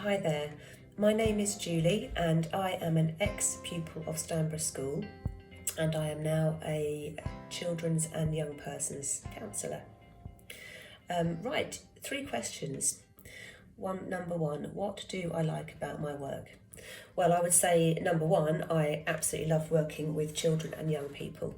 Hi there, my name is Julie and I am an ex-pupil of Stanborough School and I am now a children's and young persons counsellor. Right, 3 questions. Number one, what do I like about my work? Well, I would say number one, I absolutely love working with children and young people.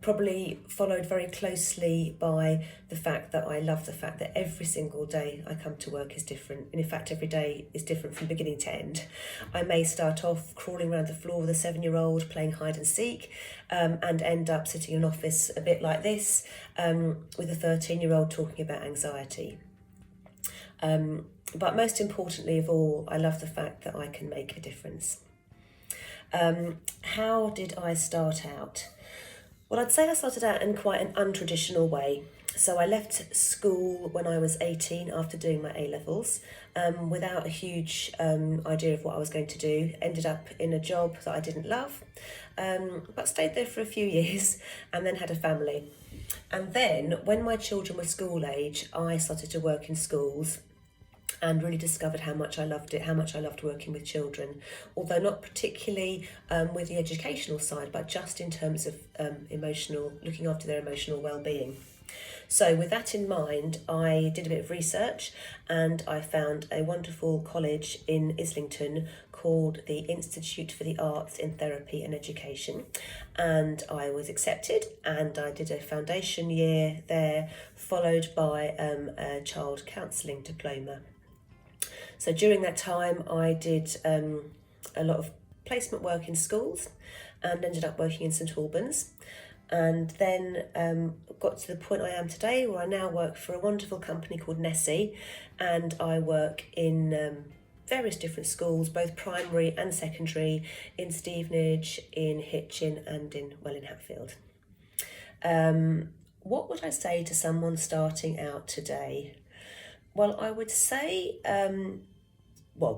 Probably followed very closely by the fact that I love the fact that every single day I come to work is different. And in fact, every day is different from beginning to end. I may start off crawling around the floor with a 7-year-old playing hide and seek and end up sitting in an office a bit like this with a 13-year-old talking about anxiety. But most importantly of all, I love the fact that I can make a difference. How did I start out? Well, I'd say I started out in quite an untraditional way. So I left school when I was 18 after doing my A-levels without a huge idea of what I was going to do. Ended up in a job that I didn't love, but stayed there for a few years and then had a family. And then when my children were school age, I started to work in schools and really discovered how much I loved it, how much I loved working with children, although not particularly with the educational side, but just in terms of looking after their emotional well-being. So with that in mind, I did a bit of research and I found a wonderful college in Islington called the Institute for the Arts in Therapy and Education. And I was accepted and I did a foundation year there, followed by a child counselling diploma. So during that time, I did a lot of placement work in schools and ended up working in St Albans. And then got to the point I am today where I now work for a wonderful company called Nessie, and I work in various different schools, both primary and secondary, in Stevenage, in Hitchin and in Hatfield. What would I say to someone starting out today? Well, I would say,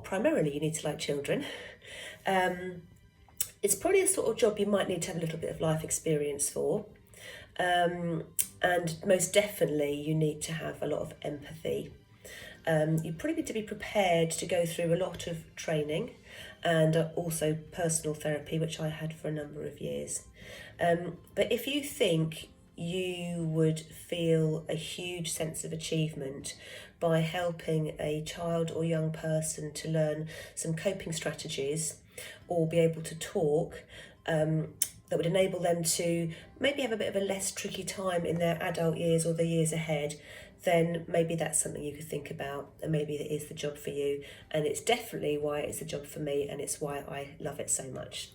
primarily you need to like children. It's probably a sort of job you might need to have a little bit of life experience for. And most definitely you need to have a lot of empathy. You probably need to be prepared to go through a lot of training and also personal therapy, which I had for a number of years. But if you think you would feel a huge sense of achievement by helping a child or young person to learn some coping strategies or be able to talk that would enable them to maybe have a bit of a less tricky time in their adult years or the years ahead, then maybe that's something you could think about, and maybe it is the job for you. And it's definitely why it's the job for me, and it's why I love it so much.